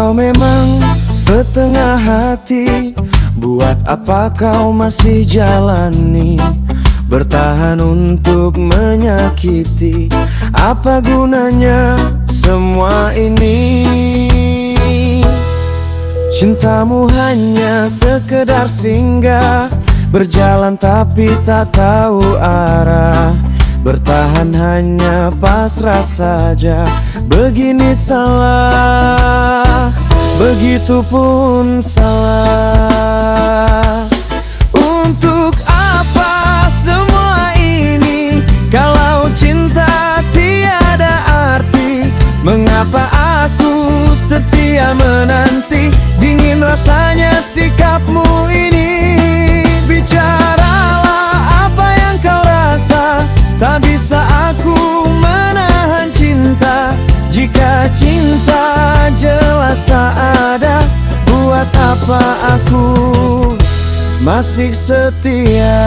Kalau memang setengah hati, buat apa kau masih jalani? Bertahan untuk menyakiti, apa gunanya semua ini? Cintamu hanya sekedar singgah, berjalan tapi tak tahu arah. Bertahan hanya pasrah saja, begini salah, begitu pun salah. Untuk apa semua ini, kalau cinta tiada arti? Mengapa aku setia menanti, dingin rasanya sikapmu ini? Bicaralah apa yang kau rasa, tak bisa aku menahan cinta. Jika cinta jelas tak ada, buat apa aku masih setia?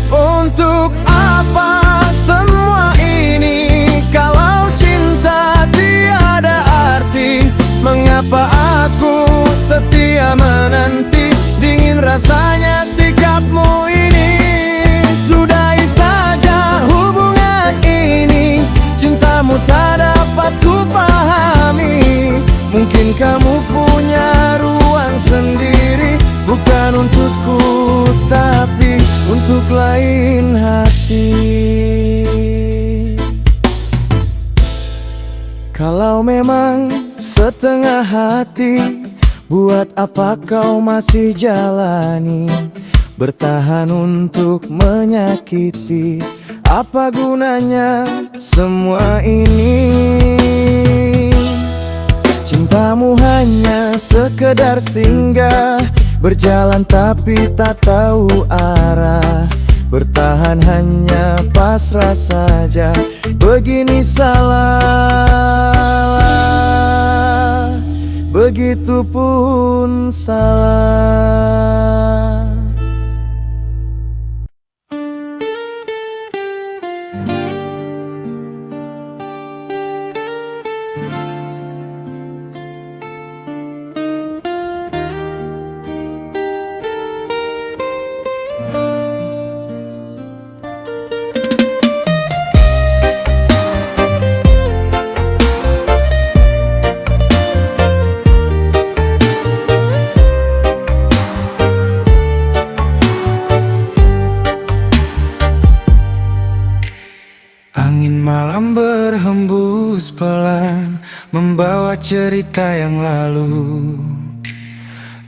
Untuk apa semua ini, kalau cinta tiada arti? Mengapa aku setia menanti, dingin rasanya sikapmu ini? Sudahi saja hubungan ini, cintamu tak dapat ku pahami. Mungkin kamu punya ruang sendiri, bukan untukku tapi untuk lain hati. Kalau memang setengah hati, buat apa kau masih jalani? Bertahan untuk menyakiti, apa gunanya semua ini? Cintamu hanya sekedar singgah, berjalan tapi tak tahu arah. Bertahan hanya pasrah saja, begini salah, begitu pun salah. Angin malam berhembus pelan, membawa cerita yang lalu,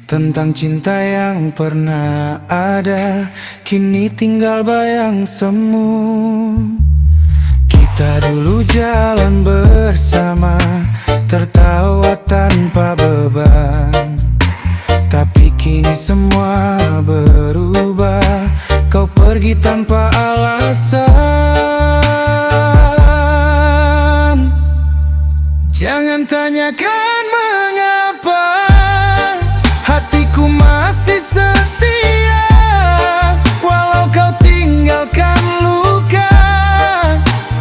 tentang cinta yang pernah ada, kini tinggal bayang semu. Kita dulu jalan bersama, tertawa tanpa beban. Tapi kini semua berubah, kau pergi tanpa alasan. Jangan tanyakan mengapa, hatiku masih setia. Walau kau tinggalkan luka,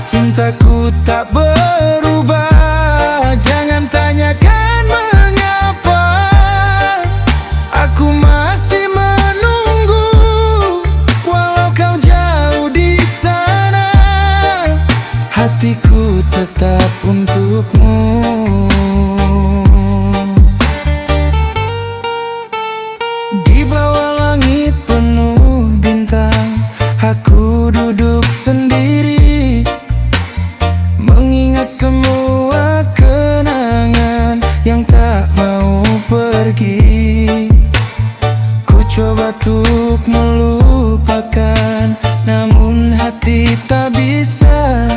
cintaku tak berubah. Jangan tanyakan mengapa, aku masih menunggu. Walau kau jauh di sana, hatiku tetap untukmu. Di bawah langit penuh bintang, aku duduk sendiri, mengingat semua kenangan yang tak mau pergi. Ku coba untuk melupakan, namun hati tak bisa.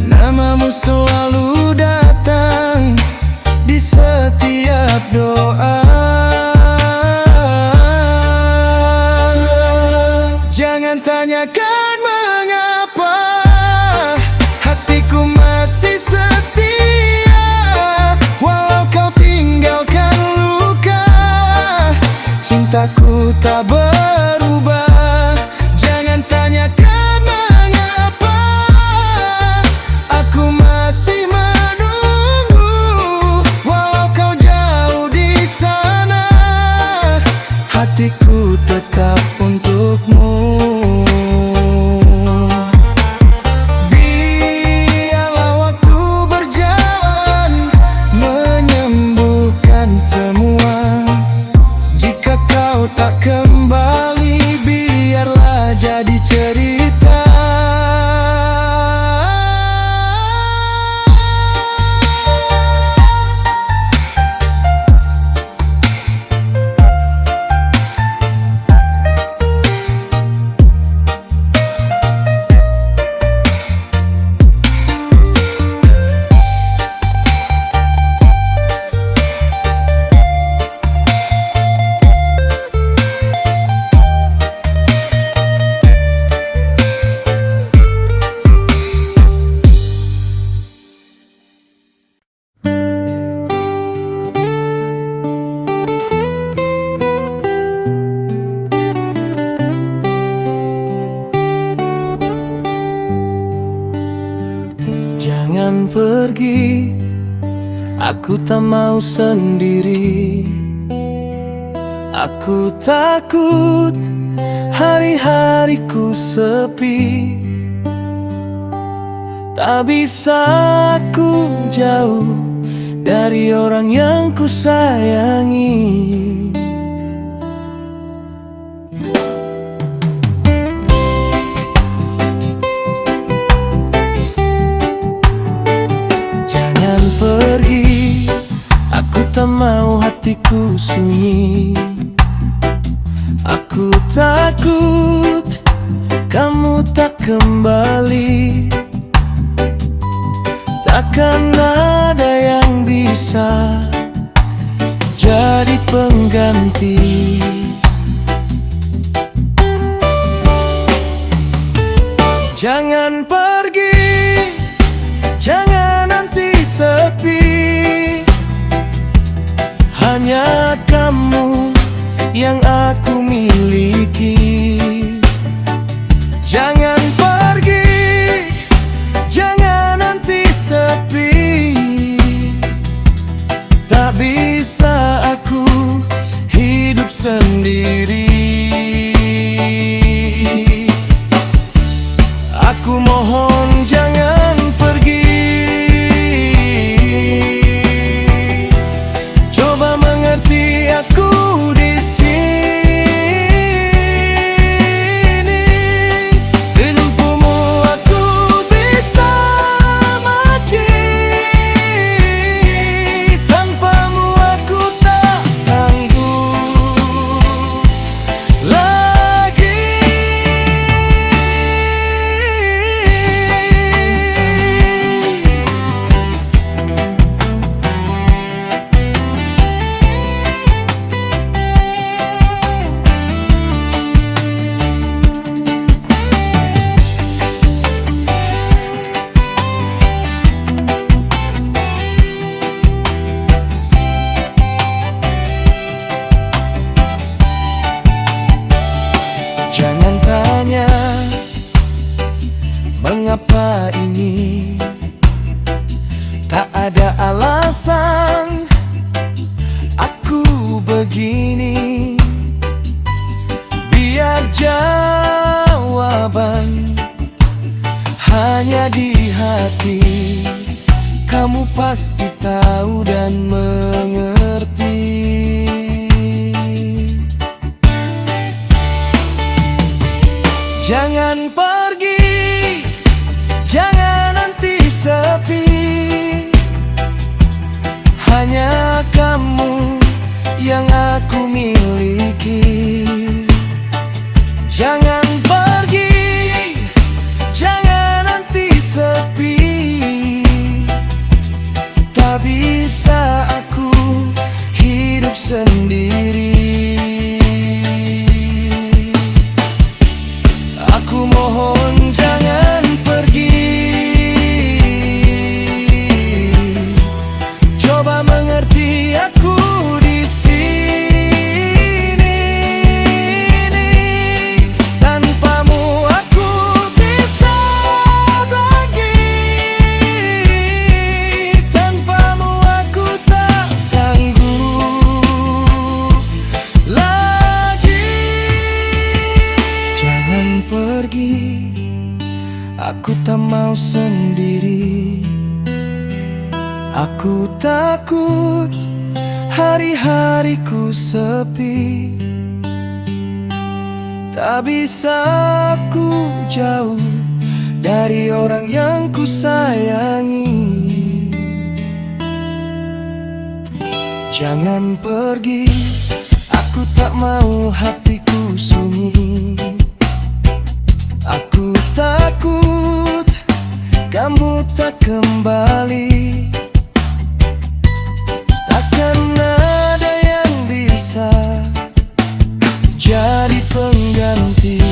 Namamu selalu datang di setiap doa. Jangan tanyakan mengapa, hatiku masih setia. tak berubah. Jangan tanyakan mengapa, aku masih menunggu. Walau kau jauh di sana, hatiku tetap untukmu. Biarlah waktu berjalan menyembuhkan semua. Jika kau tak kembali, biarlah jadi cerita. Jangan pergi, aku tak mau sendiri. Aku takut hari-hariku sepi. Tak bisa aku jauh dari orang yang ku sayangi. Pergi, aku tak mau hatiku sunyi. Aku takut kamu tak kembali. Takkan ada yang bisa jadi pengganti. Jangan pergi, jangan nanti sepi. Hanya kamu yang aku miliki. Jangan pergi, jangan nanti sepi. Tak bisa aku hidup sendiri. Aku mohon jangan pergi. Coba mengerti aku di sini. Tanpamu aku bisa mati. Tanpamu aku tak sanggup lagi. Jangan tanya mengapa ini. Tak ada alasan aku begini. Biar jawaban hanya di hati. Kamu pasti tahu dan mengerti. Jangan pergi, jangan nanti sepi. Hanya kamu yang aku miliki. Jangan pergi, jangan nanti sepi. Tak bisa aku hidup sendiri. Aku mohon jangan pergi. Coba mengerti aku di sini. takut hari-hariku sepi. Tak bisa aku jauh dari orang yang ku sayangi. Jangan pergi, aku tak mau hatiku sunyi. Aku takut kamu tak kembali. Takkan ada yang bisa jadi pengganti.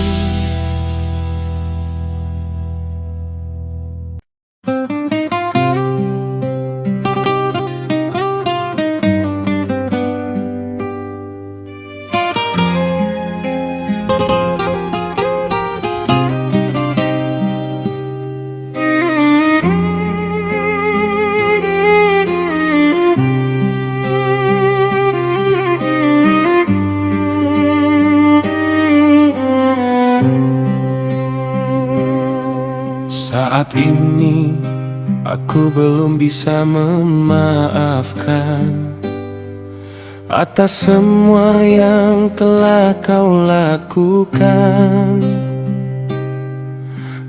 Saat ini aku belum bisa memaafkan atas semua yang telah kau lakukan.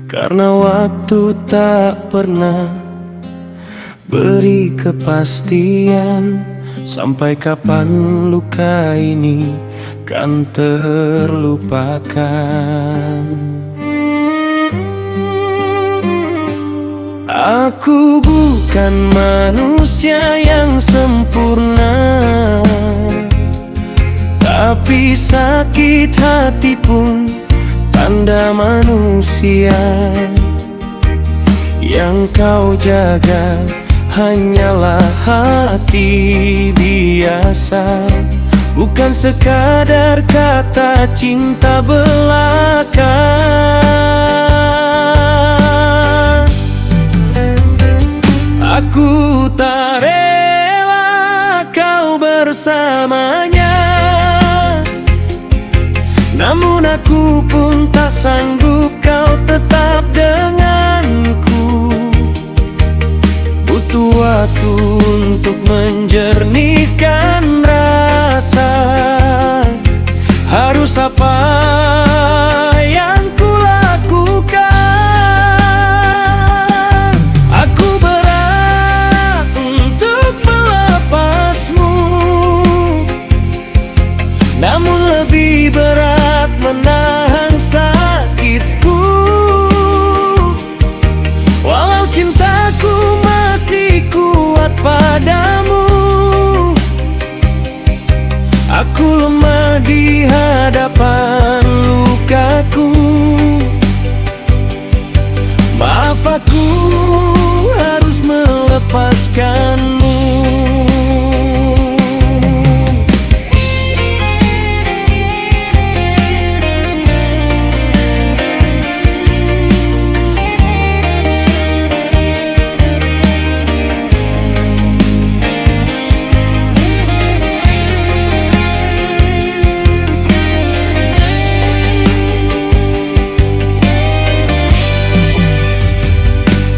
Karena waktu tak pernah beri kepastian sampai kapan luka ini kan terlupakan. Aku bukan manusia yang sempurna, tapi sakit hati pun tanda manusia. Yang kau jaga hanyalah hati biasa, bukan sekadar kata cinta belaka. Aku tak rela kau bersamanya, namun aku pun tak sanggup kau tetap denganku. Butuh waktu untuk menjernihkan rasa. Harus apa yang ku lakukan? Aku berat untuk melepasmu, namun lebih berat menahan sakitku. Walau cintaku masih kuat padamu, aku lemah di hadapan lukaku. Maaf, aku harus melepaskanmu.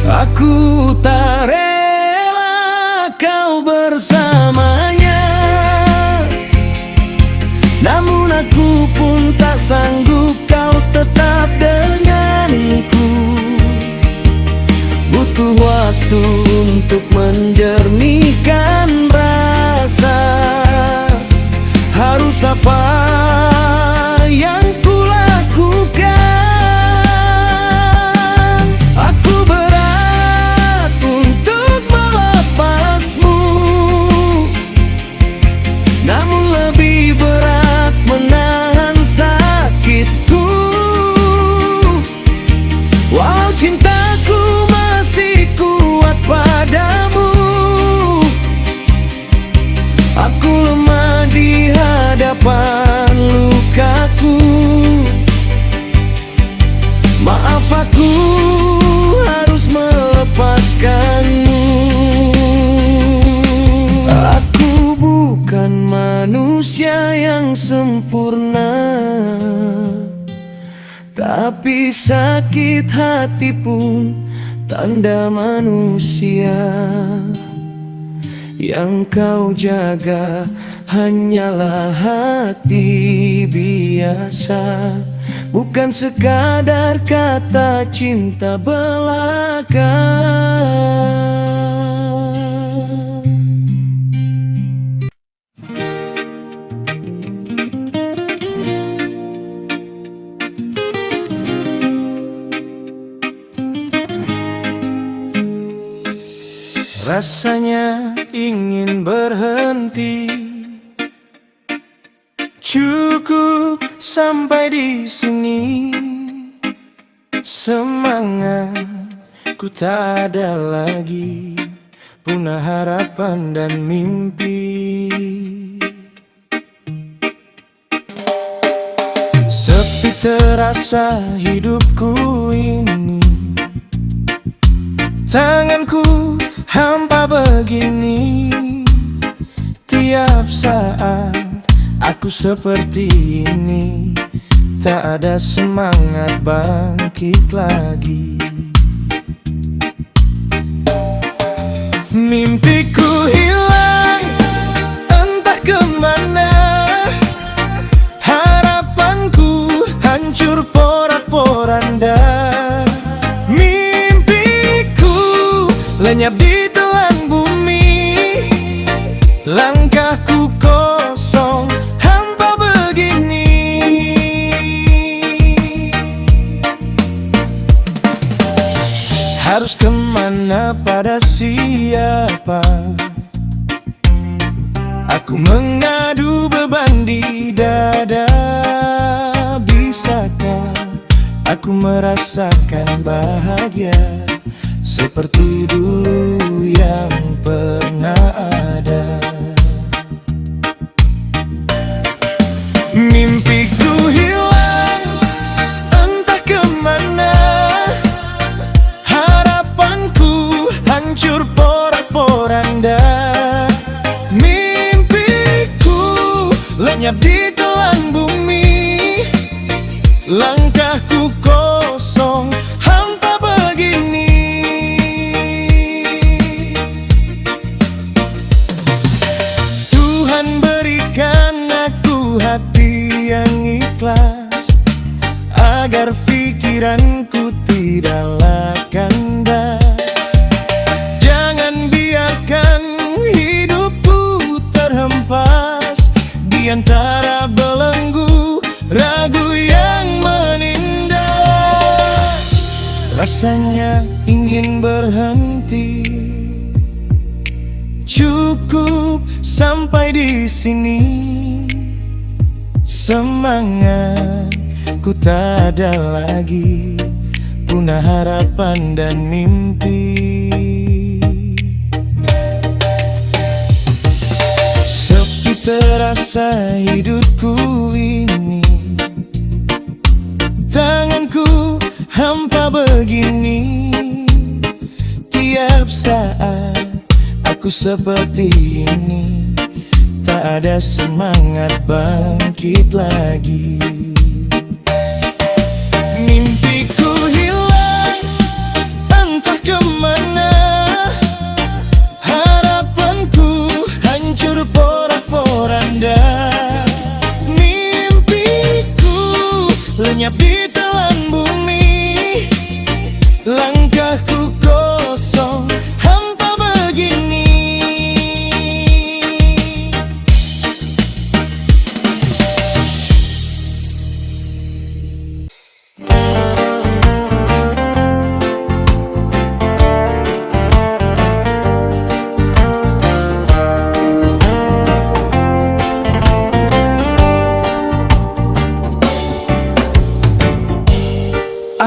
Aku tak rela kau bersamanya, namun aku pun tak sanggup kau tetap denganku. Butuh waktu untuk menjernihkan rasa. Harus apa yang ku lakukan? Aku berat untuk melepasmu, namun lebih berat menahan sakitku. Walau cintaku masih kuat padamu, aku lemah di hadapan lukaku. Maaf, aku harus melepaskanmu. Aku bukan manusia yang sempurna, tapi sakit hati pun tanda manusia. Yang kau jaga hanyalah hati biasa, bukan sekadar kata cinta belaka. Rasanya ingin berhenti, cukup sampai di sini. Semangatku tak ada lagi, punah harapan dan mimpi. Sepi terasa hidupku ini, tanganku hampa begini. Tiap saat aku seperti ini, tak ada semangat bangkit lagi. Mimpiku hilang entah kemana, harapanku hancur porak-poranda. Mimpiku lenyap di telan bumi, langkahku kosong hampa begini. Harus kemana, pada siapa aku mengadu beban di dada? Bisakah aku merasakan bahagia seperti dulu yang pernah ada? Mimpiku hilang entah kemana, harapanku hancur porak-poranda. Mimpiku lenyap di telan bumi, langkahku kosong hampa begini. Tuhan berikan aku hati yang ikhlas, agar pikiranku tidaklah kandas. Jangan biarkan hidupku terhempas di antara belenggu ragu yang menindas. Rasanya ingin berhenti, cukup sampai di sini. Semangatku tak ada lagi, punah harapan dan mimpi. Sepi terasa hidupku ini, tanganku hampa begini. Tiap saat aku seperti ini, tak ada semangat bangkit lagi. Mimpiku hilang entah kemana, harapanku hancur porak-poranda. Mimpiku lenyap di telan bumi, langkahku kosong hampa begini.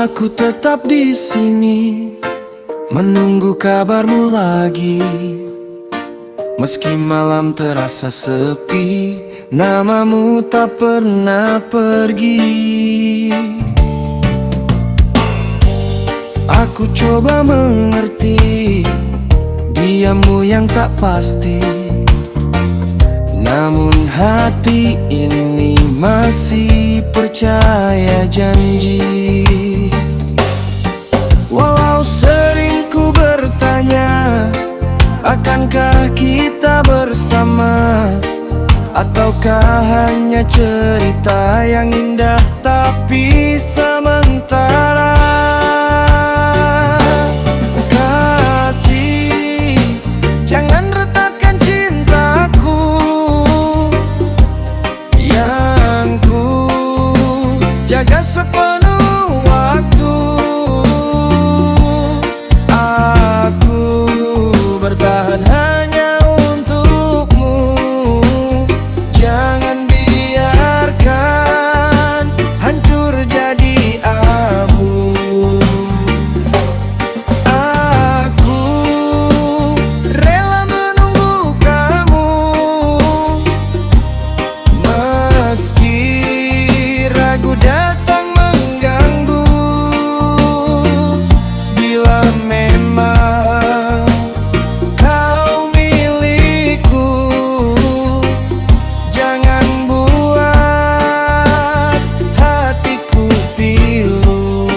Aku tetap di sini menunggu kabarmu lagi. Meski malam terasa sepi, namamu tak pernah pergi. Aku coba mengerti diammu yang tak pasti, namun hati ini masih percaya janji. Walau sering ku bertanya, akan Akankah kita bersama? Ataukah hanya cerita yang indah tapi sementara? Kasih, jangan retakkan cintaku yang ku jaga sepenuh waktu. Aku bertahan hanya untukmu. Jangan biarkan hancur jadi abu. Aku rela menunggu kamu, meski ragu datang mengganggu. Bila memang kau milikku, jangan buat hatiku pilu.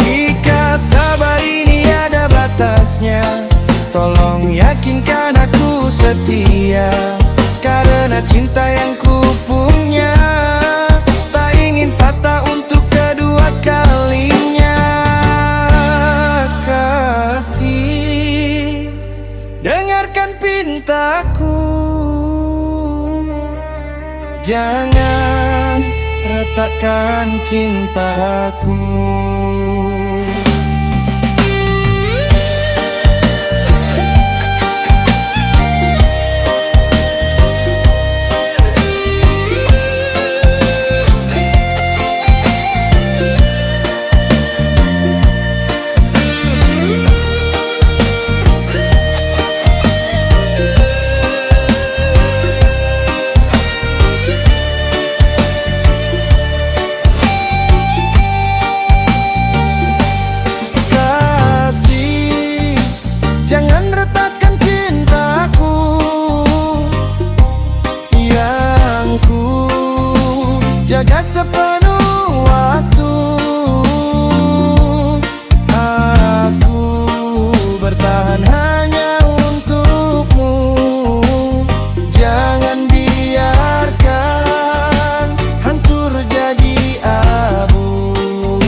Jika sabar ini ada batasnya, tolong yakinkan aku setia. Karena cinta yang ku punya tak ingin patah untuk kedua kalinya. Kasih, dengarkan pintaku, jangan retakkan cintaku. Kasih, jangan retakkan cintaku yang ku jaga sepenuh waktu. Aku bertahan hanya untukmu. Jangan biarkan hancur jadi abu.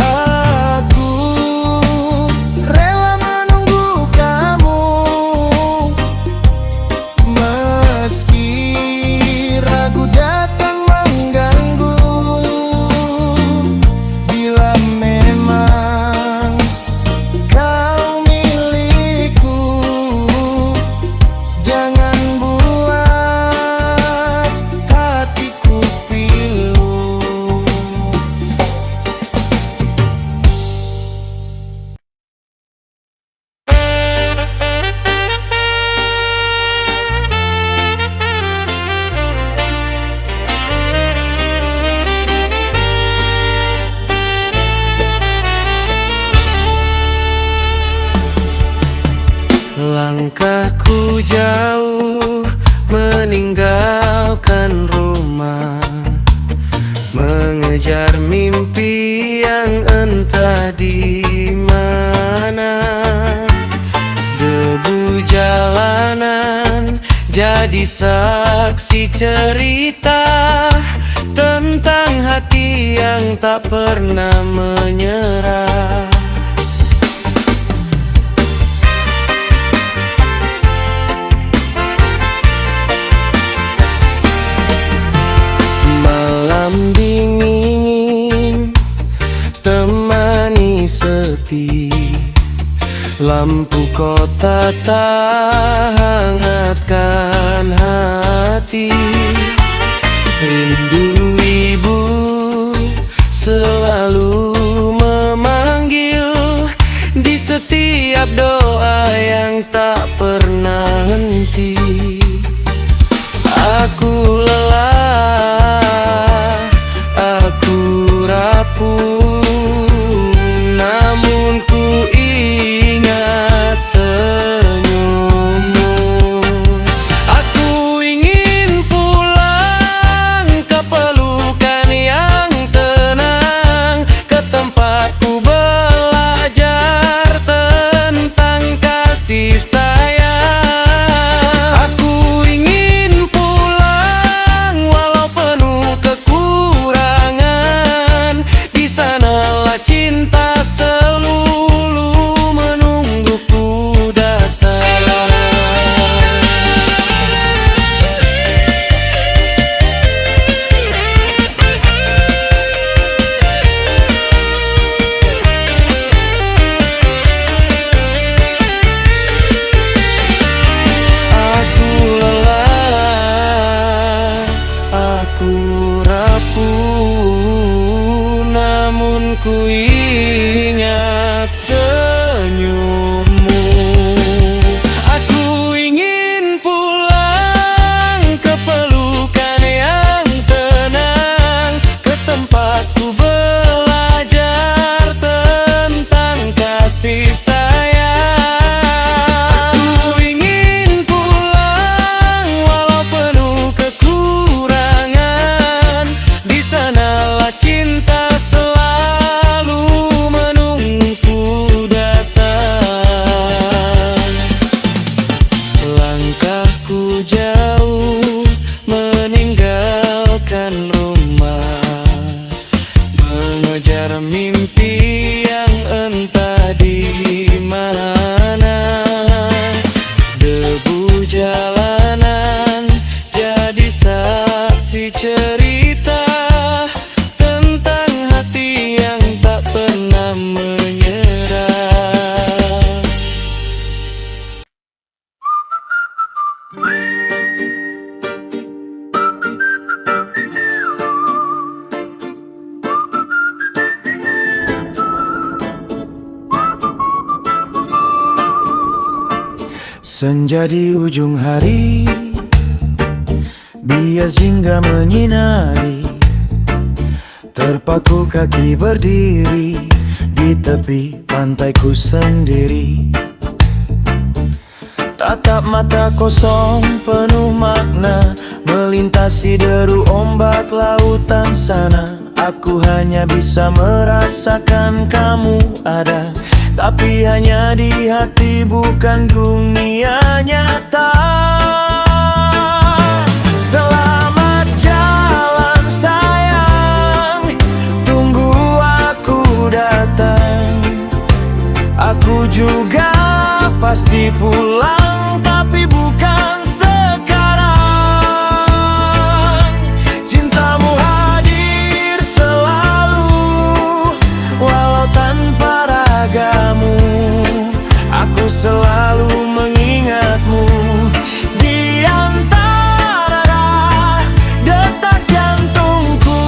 Aku rela menunggu kamu, meski ragu datang mengganggu. Bila memang kau milikku, jangan buat hatiku pilu. Langkahku jauh meninggalkan rumah, mengejar mimpi yang entah di mana. Debu jalanan jadi saksi cerita tentang hati yang tak pernah menyerah. Malam dingin temani sepi, lampu kota tak hangatkan hati. Rindu ibu selalu memanggil di setiap doa yang tak pernah henti. Aku lelah, aku rapuh, namun ku ingat senyummu. Aku ingin pulang ke pelukan yang tenang, ke tempatku belajar tenang. kasih sayang. Aku ingin pulang walau penuh kekurangan. Di sanalah cinta selalu menungguku datang. Aku lelah, aku rapuh, namun ku ingat senyummu. Aku ingin pulang ke pelukan yang tenang, ke tempat ku belajar tentang kasih sayang. Aku ingin pulang walau penuh kekurangan. Di sanalah cinta selalu menungguku datang. Langkahku jauh meninggalkan rumah, mengejar mimpi yang entah di mana. Debu jalanan jadi saksi cerita tentang hati yang tak pernah menyerah. Senja di ujung hari, bias jingga menyinari. Terpaku kaki berdiri di tepi pantaiku sendiri. Tatap mata kosong penuh makna, melintasi deru ombak lautan sana. Aku hanya bisa merasakan kamu ada, tapi hanya di hati bukan dunia nyata. Selamat jalan sayang, tunggu aku datang. Aku juga pasti pulang, tapi bukan sekarang. Cintamu hadir selalu, walau tanpa ragamu. Aku selalu mengingatmu di antara detak jantungku.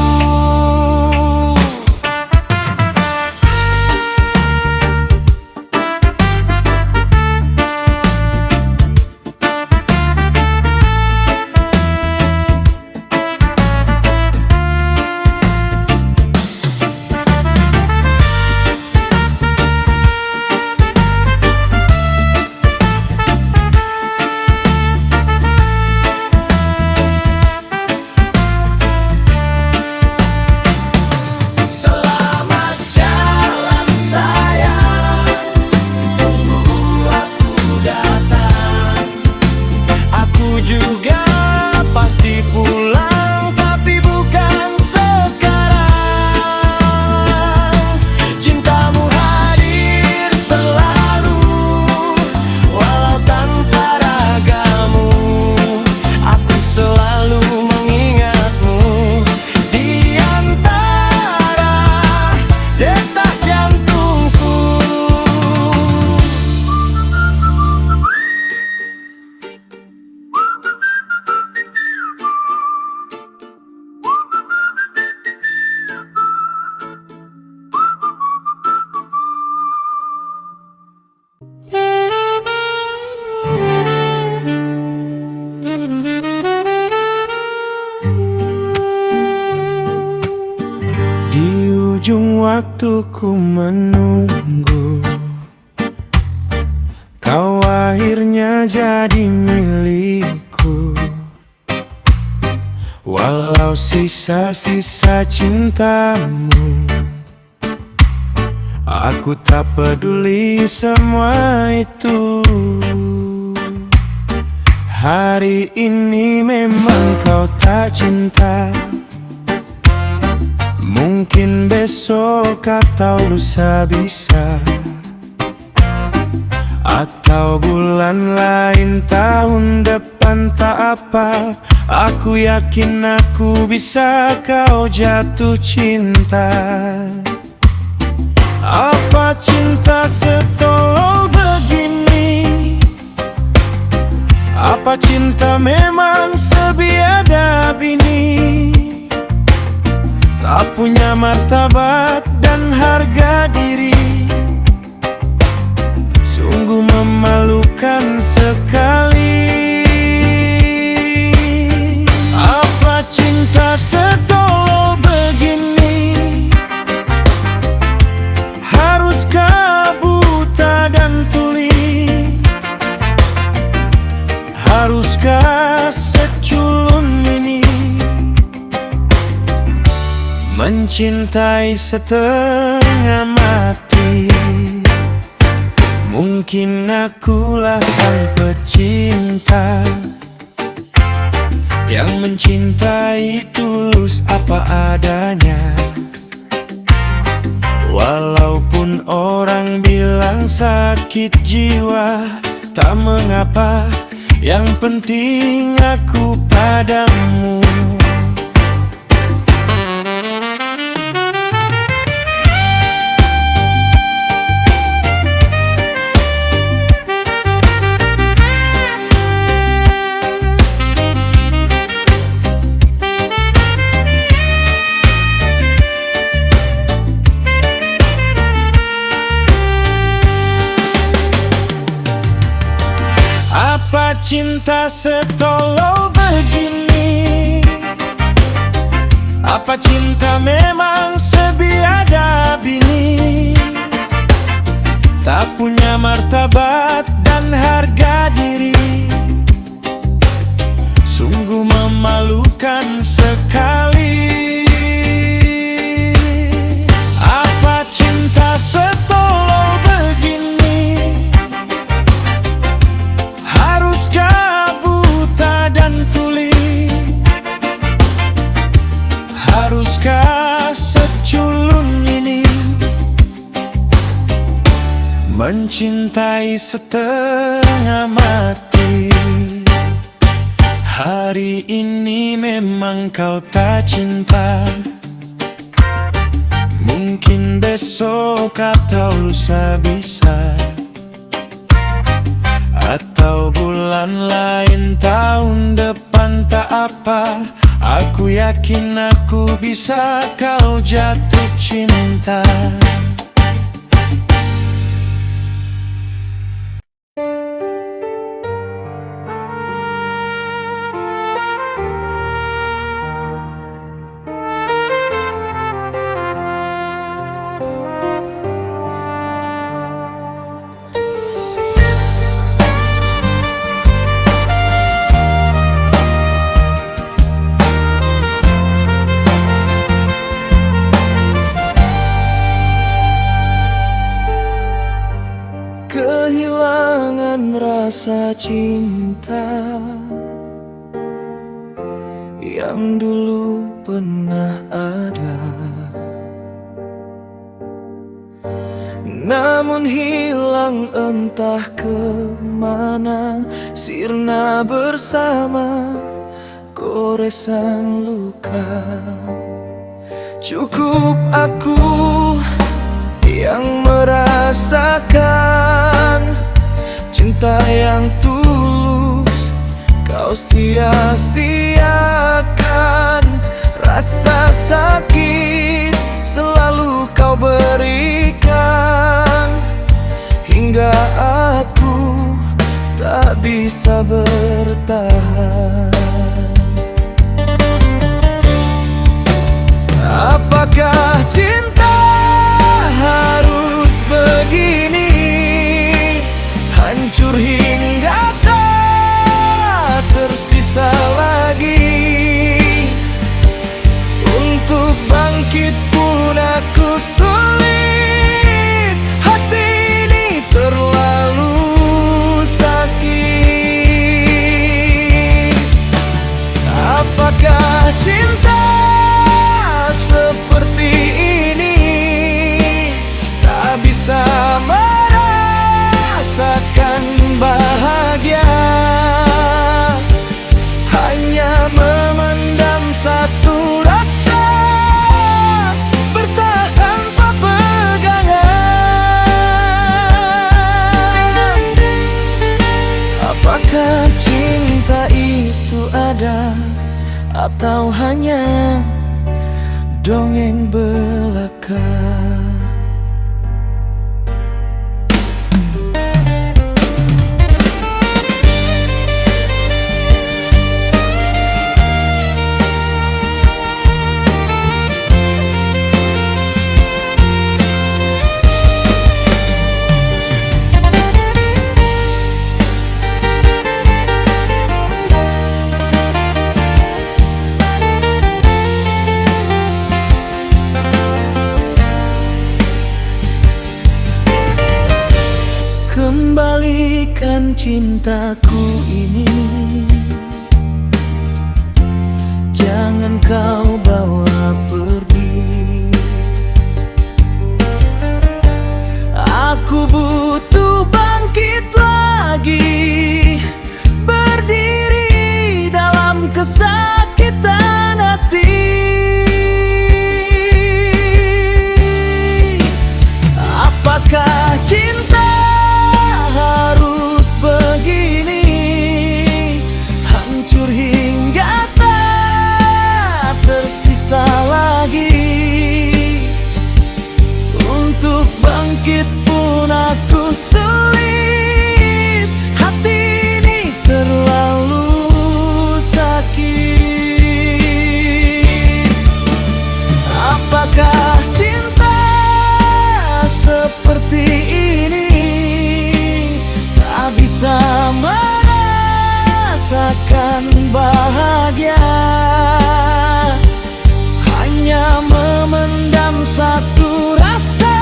Selamat jalan sayang, tunggu aku datang. Aku juga pasti pulang, tapi bukan sekarang. Cintamu hadir selalu, walau tanpa ragamu. Aku selalu mengingatmu di antara detak jantungku. Di ujung waktuku menunggu, kau akhirnya jadi milikku. Walau sisa-sisa cintamu Aku tak peduli semua itu. Hari ini memang kau tak cinta, mungkin besok atau lusa bisa, atau bulan lain tahun depan tak apa. Aku yakin aku bisa kau jatuh cinta. Apa cinta setolol begini? Apa cinta memang sebiadab ini? Tak punya martabat dan harga diri, sungguh memalukan sekali. Apa cinta setolol begini? Haruskah buta dan tuli? Haruskah seculun ini mencintai setengah mati? Mungkin akulah sang pecinta yang mencintai tulus apa adanya. Walaupun orang bilang sakit jiwa, tak mengapa, yang penting aku padamu. Apa cinta setolol begini? Apa cinta memang sebiadab ini? Tak punya martabat dan harga diri, sungguh memalukan sekali. Apa cinta setolol begini? Haruskah buta dan tuli? Haruskah seculun ini mencintai setengah mati? Hari ini memang kau tak cinta, mungkin besok atau lusa bisa, atau bulan lain tahun depan tak apa. Aku yakin aku bisa kau jatuh cinta. Kehilangan rasa cinta yang dulu pernah ada, namun hilang entah kemana, sirna bersama goresan luka. Cukup aku yang merasakan cinta yang tulus, kau sia-siakan. Rasa sakit selalu kau berikan, hingga aku tak bisa bertahan. Apakah cinta harus begini? Hancur hingga tak tersisa lagi. Untuk bangkit pun aku sulit ada, atau hanya dongeng belaka? Kembalikan cintaku ini, jangan kau bawa pergi. Aku butuh bangkit lagi, berdiri dalam kesakitan hati. Apakah cinta harus begini, hancur hingga tak tersisa lagi? Untuk bangkit pun aku sulit, hati ini terlalu sakit. Apakah cinta seperti ini, tak bisa merasakan bahagia, hanya memendam satu rasa,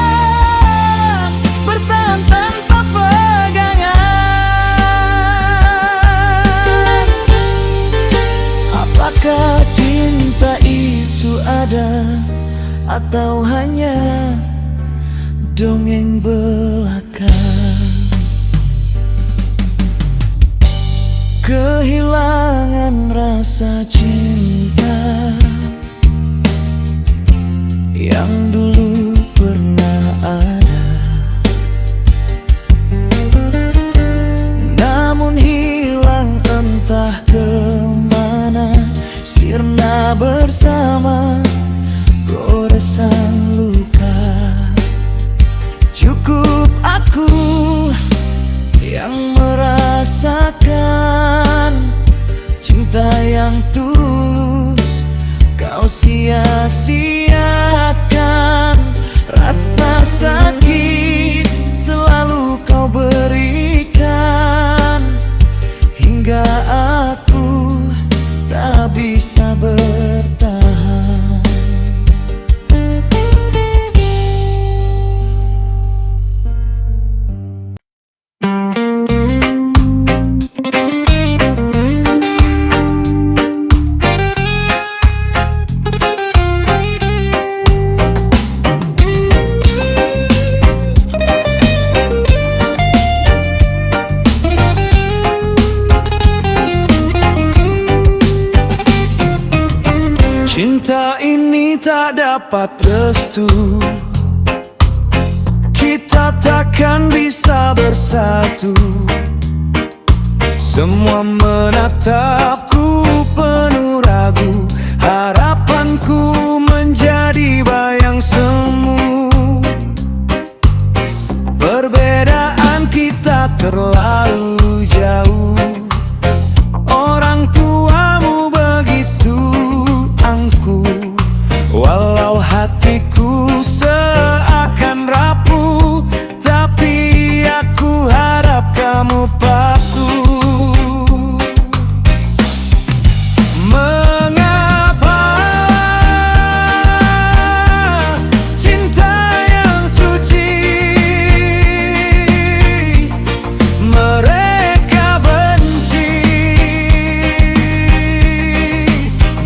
bertahan tanpa pegangan. Apakah cinta itu ada, atau hanya dongeng belaka? Kehilangan rasa cinta yang dulu pernah ada, namun hilang entah kemana, sirna bersama goresan luka. Cukup aku yang merasakan cinta yang tulus, kau sia-siakan. Rasa sakit selalu kau berikan, hingga aku tak bisa bertahan. Cinta ini tak dapat restu, kita takkan bisa bersatu. Semua menatapku penuh ragu, harapanku menjadi bayang semu. Perbedaan kita terlalu jauh, orang tuamu begitu angkuh, walau hatiku seakan rapuh, tapi aku harap kamu patuh. Mengapa cinta yang suci mereka benci?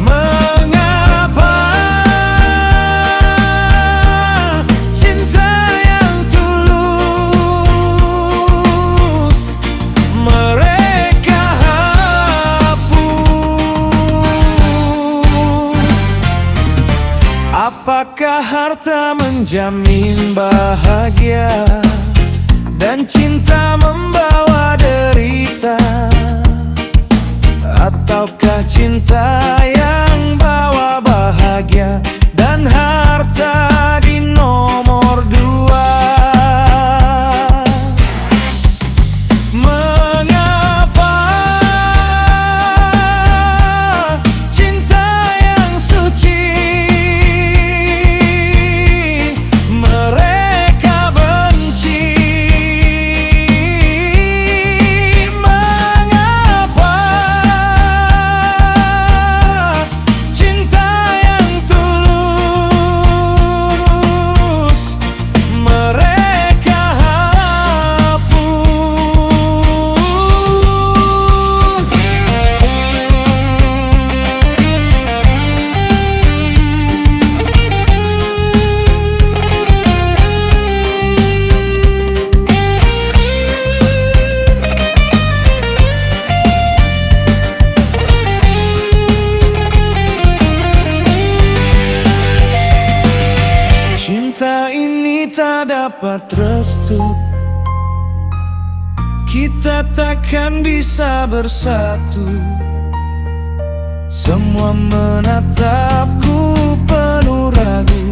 Mengapa cinta yang tulus mereka hapus? Apakah harta menjamin bahagia dan cinta membawa derita? Ataukah cinta dapat restu, kita takkan bisa bersatu. Semua menatapku penuh ragu,